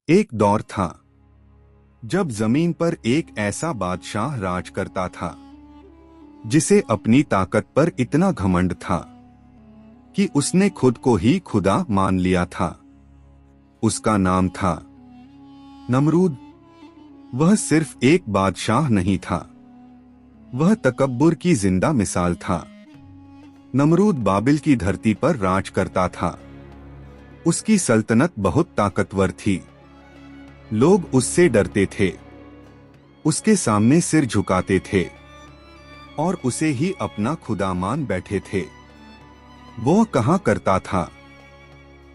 एक दौर था जब जमीन पर एक ऐसा बादशाह राज करता था जिसे अपनी ताकत पर इतना घमंड था कि उसने खुद को ही खुदा मान लिया था। उसका नाम था नमरूद। वह सिर्फ एक बादशाह नहीं था, वह तकब्बुर की जिंदा मिसाल था। नमरूद बाबिल की धरती पर राज करता था। उसकी सल्तनत बहुत ताकतवर थी। लोग उससे डरते थे, उसके सामने सिर झुकाते थे और उसे ही अपना खुदा मान बैठे थे। वो कहा करता था,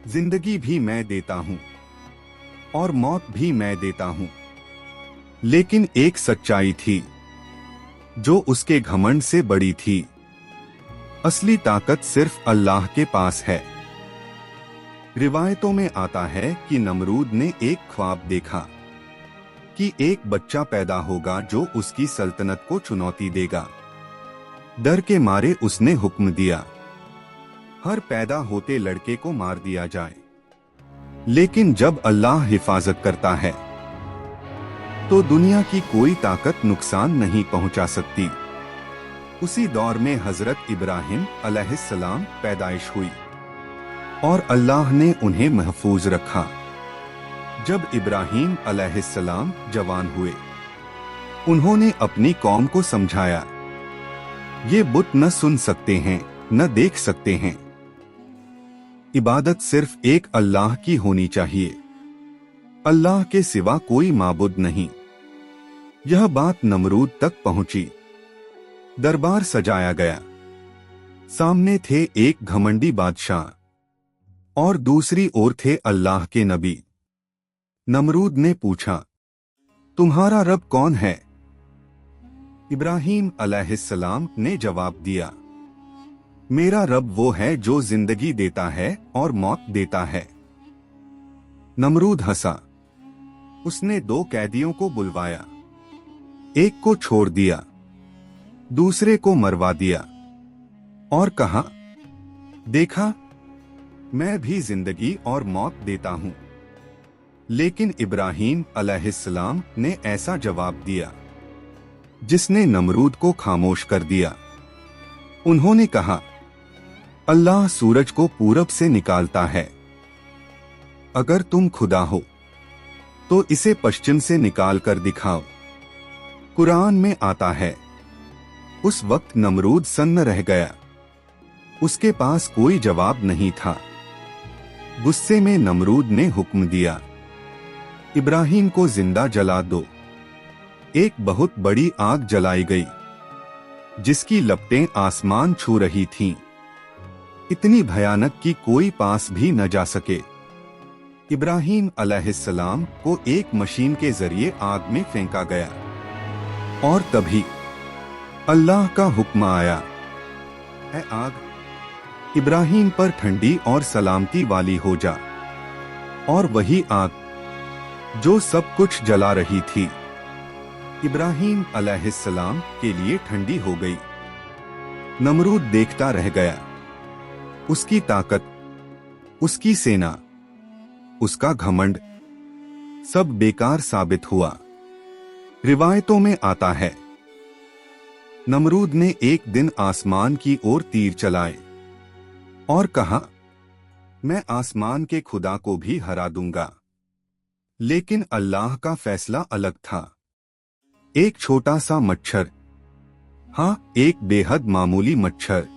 जिंदगी भी मैं देता हूं और मौत भी मैं देता हूं। लेकिन एक सच्चाई थी जो उसके घमंड से बड़ी थी। असली ताकत सिर्फ अल्लाह के पास है। रिवायतों में आता है कि नमरूद ने एक ख्वाब देखा कि एक बच्चा पैदा होगा जो उसकी सल्तनत को चुनौती देगा। डर के मारे उसने हुक्म दिया, हर पैदा होते लड़के को मार दिया जाए। लेकिन जब अल्लाह हिफाजत करता है तो दुनिया की कोई ताकत नुकसान नहीं पहुंचा सकती। उसी दौर में हजरत इब्राहिम अलैहिस्सलाम पैदाइश हुई और अल्लाह ने उन्हें महफूज रखा। जब इब्राहिम अलैहिस्सलाम जवान हुए, उन्होंने अपनी कौम को समझाया, ये बुत न सुन सकते हैं, न देख सकते हैं। इबादत सिर्फ एक अल्लाह की होनी चाहिए, अल्लाह के सिवा कोई माबुद नहीं। यह बात नमरूद तक पहुंची। दरबार सजाया गया। सामने थे एक घमंडी बादशाह और दूसरी ओर थे अल्लाह के नबी। नमरूद ने पूछा, तुम्हारा रब कौन है? इब्राहिम अलैहिस्सलाम ने जवाब दिया, मेरा रब वो है जो जिंदगी देता है और मौत देता है। नमरूद हंसा। उसने दो कैदियों को बुलवाया, एक को छोड़ दिया, दूसरे को मरवा दिया और कहा, देखा, मैं भी जिंदगी और मौत देता हूं। लेकिन इब्राहिम अलैहिस्सलाम ने ऐसा जवाब दिया जिसने नमरूद को खामोश कर दिया। उन्होंने कहा, अल्लाह सूरज को पूरब से निकालता है। अगर तुम खुदा हो तो इसे पश्चिम से निकाल कर दिखाओ। कुरान में आता है। उस वक्त नमरूद सन्न रह गया। उसके पास कोई जवाब नहीं था। गुस्से में नमरूद ने हुक्म दिया, इब्राहिम को जिंदा जला दो। एक बहुत बड़ी आग जलाई गई जिसकी लपटें आसमान छू रही थीं। इतनी भयानक कि कोई पास भी न जा सके। इब्राहिम अलैहिस्सलाम को एक मशीन के जरिए आग में फेंका गया और तभी अल्लाह का हुक्म आया, ऐ आग, इब्राहिम पर ठंडी और सलामती वाली हो जा। और वही आग जो सब कुछ जला रही थी, इब्राहिम अलैहिस्सलाम के लिए ठंडी हो गई। नमरूद देखता रह गया। उसकी ताकत, उसकी सेना, उसका घमंड सब बेकार साबित हुआ। रिवायतों में आता है, नमरूद ने एक दिन आसमान की ओर तीर चलाए और कहा, मैं आसमान के खुदा को भी हरा दूंगा। लेकिन अल्लाह का फैसला अलग था। एक छोटा सा मच्छर, हाँ, एक बेहद मामूली मच्छर,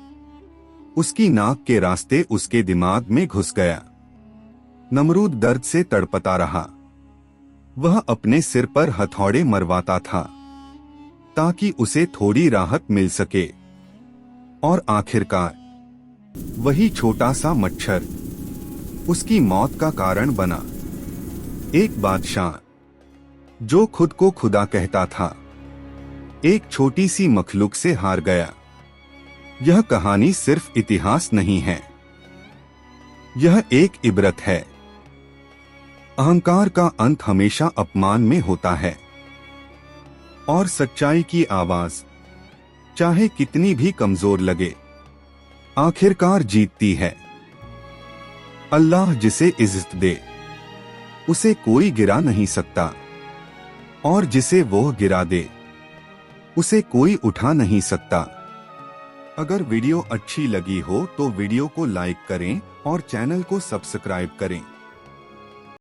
उसकी नाक के रास्ते उसके दिमाग में घुस गया। नमरूद दर्द से तड़पता रहा। वह अपने सिर पर हथौड़े मरवाता था ताकि उसे थोड़ी राहत मिल सके। और आखिरकार वही छोटा सा मच्छर उसकी मौत का कारण बना। एक बादशाह जो खुद को खुदा कहता था, एक छोटी सी मखलूक से हार गया। यह कहानी सिर्फ इतिहास नहीं है, यह एक इबरत है। अहंकार का अंत हमेशा अपमान में होता है और सच्चाई की आवाज, चाहे कितनी भी कमजोर लगे, आखिरकार जीतती है। अल्लाह जिसे इज्जत दे उसे कोई गिरा नहीं सकता, और जिसे वो गिरा दे उसे कोई उठा नहीं सकता। अगर वीडियो अच्छी लगी हो तो वीडियो को लाइक करें और चैनल को सब्सक्राइब करें।